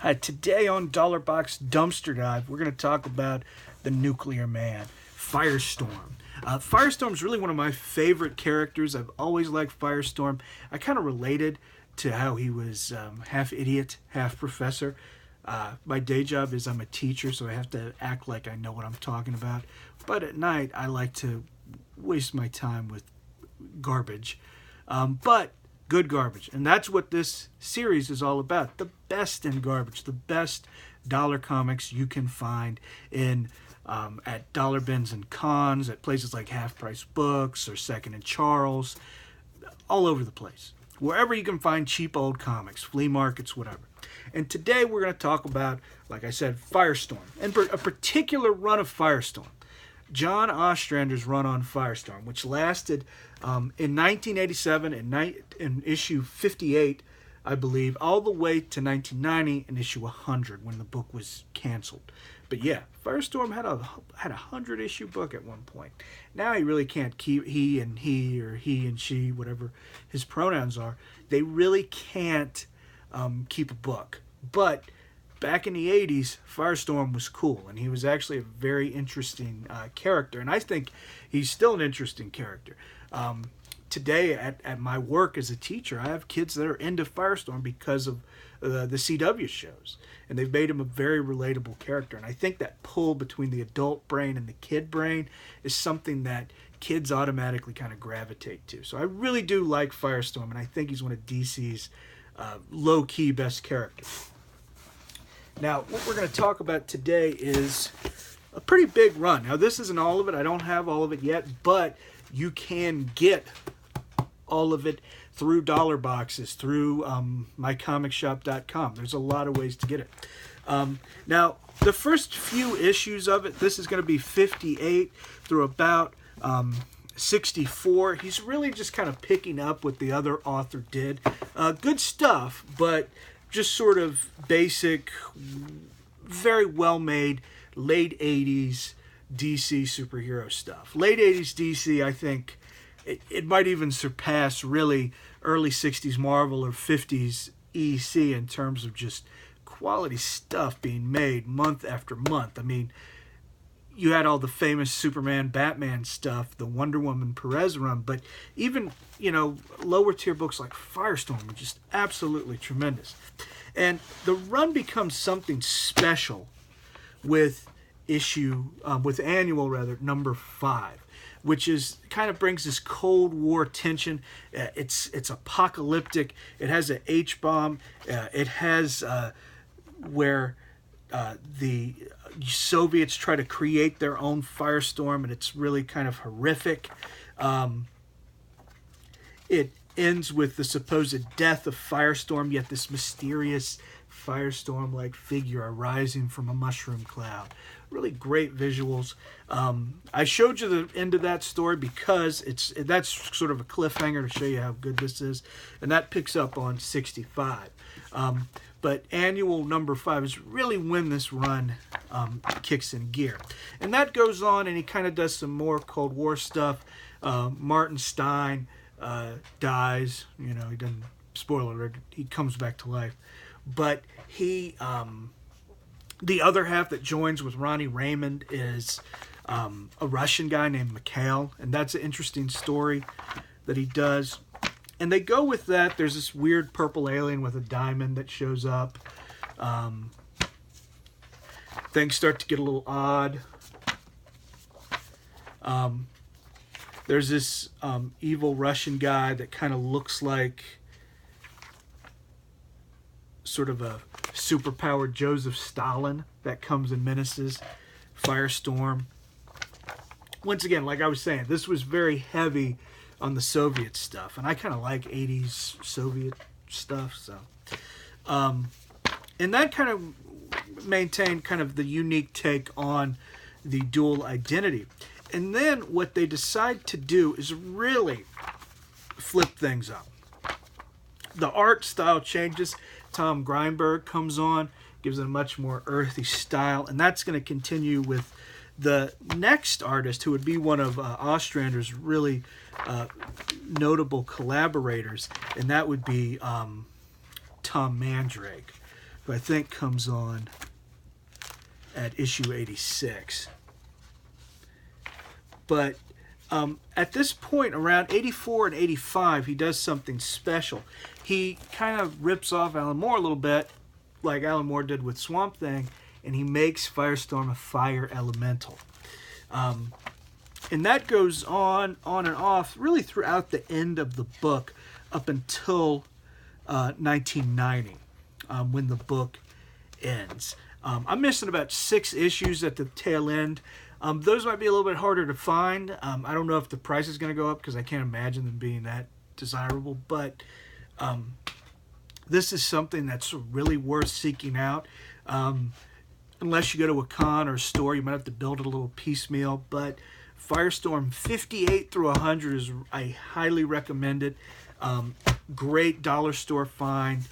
Today on Dollar Box Dumpster Dive, we're going to talk about the Nuclear Man, Firestorm. Firestorm's really one of my favorite characters. I've always liked Firestorm. I kind of related to how he was half idiot, half professor. My day job is I'm a teacher, so I have to act like I know what I'm talking about. But at night, I like to waste my time with garbage. But good garbage. And that's what this series is all about. The best in garbage. The best dollar comics you can find in at dollar bins and cons, at places like Half Price Books or Second and Charles, all over the place. Wherever you can find cheap old comics, flea markets, whatever. And today we're going to talk about, like I said, Firestorm. And a particular run of Firestorm. John Ostrander's run on Firestorm, which lasted in 1987 in issue 58, I believe, all the way to 1990 in issue 100 when the book was canceled. But yeah, Firestorm had a 100-issue book at one point. Now he really can't keep he and she, whatever his pronouns are. They really can't keep a book. But back in the 80s, Firestorm was cool, and he was actually a very interesting character, and I think he's still an interesting character. Today, at my work as a teacher, I have kids that are into Firestorm because of the CW shows, and they've made him a very relatable character, and I think that pull between the adult brain and the kid brain is something that kids automatically kind of gravitate to. So I really do like Firestorm, and I think he's one of DC's low-key best characters. Now, what we're going to talk about today is a pretty big run. Now, this isn't all of it. I don't have all of it yet, but you can get all of it through dollar boxes, through mycomicshop.com. There's a lot of ways to get it. Now, the first few issues of it, this is going to be 58 through about 64. He's really just kind of picking up what the other author did. Good stuff, but just sort of basic, very well-made, late 80s DC superhero stuff. Late 80s DC, I think, it might even surpass really early 60s Marvel or 50s EC in terms of just quality stuff being made month after month. I mean, you had all the famous Superman, Batman stuff, the Wonder Woman Perez run, but even, lower tier books like Firestorm were just absolutely tremendous. And the run becomes something special with annual number 5, which is kind of brings this Cold War tension. It's apocalyptic. It has an H-bomb. It has where the Soviets try to create their own firestorm, and it's really kind of horrific. It ends with the supposed death of Firestorm, yet this mysterious Firestorm-like figure arising from a mushroom cloud. Really great visuals. I showed you the end of that story because that's sort of a cliffhanger to show you how good this is, and that picks up on 65. But annual number 5 is really when this run kicks in gear. And that goes on, and he kind of does some more Cold War stuff. Martin Stein dies. He doesn't, spoiler alert, he comes back to life. But he, the other half that joins with Ronnie Raymond is a Russian guy named Mikhail, and that's an interesting story that he does. And they go with that. There's this weird purple alien with a diamond that shows up. Things start to get a little odd. There's this evil Russian guy that kind of looks like sort of a superpowered Joseph Stalin that comes and menaces Firestorm. Once again, like I was saying, this was very heavy on the Soviet stuff, and I kind of like 80s Soviet stuff, so and that kind of maintained kind of the unique take on the dual identity. And then what they decide to do is really flip things up. The art style changes. Tom Greinberg comes on, gives it a much more earthy style, and that's going to continue with the next artist, who would be one of Ostrander's really notable collaborators, and that would be Tom Mandrake, who I think comes on at issue 86. But at this point, around 84 and 85, he does something special. He kind of rips off Alan Moore a little bit, like Alan Moore did with Swamp Thing, and he makes Firestorm a fire elemental. And that goes on and off, really throughout the end of the book, up until 1990, when the book ends. I'm missing about 6 issues at the tail end. Those might be a little bit harder to find. I don't know if the price is going to go up because I can't imagine them being that desirable. But this is something that's really worth seeking out. Unless you go to a con or a store, you might have to build it a little piecemeal. But Firestorm 58 through 100 is, I highly recommend it. Great dollar store find.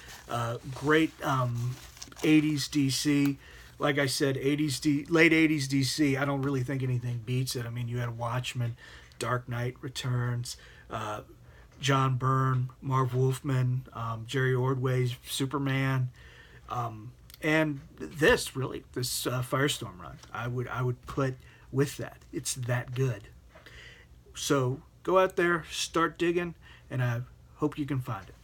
Great 80s DC. Like I said, late 80s DC, I don't really think anything beats it. I mean, you had Watchmen, Dark Knight Returns, John Byrne, Marv Wolfman, Jerry Ordway's Superman, and this Firestorm run, I would put with that. It's that good. So go out there, start digging, and I hope you can find it.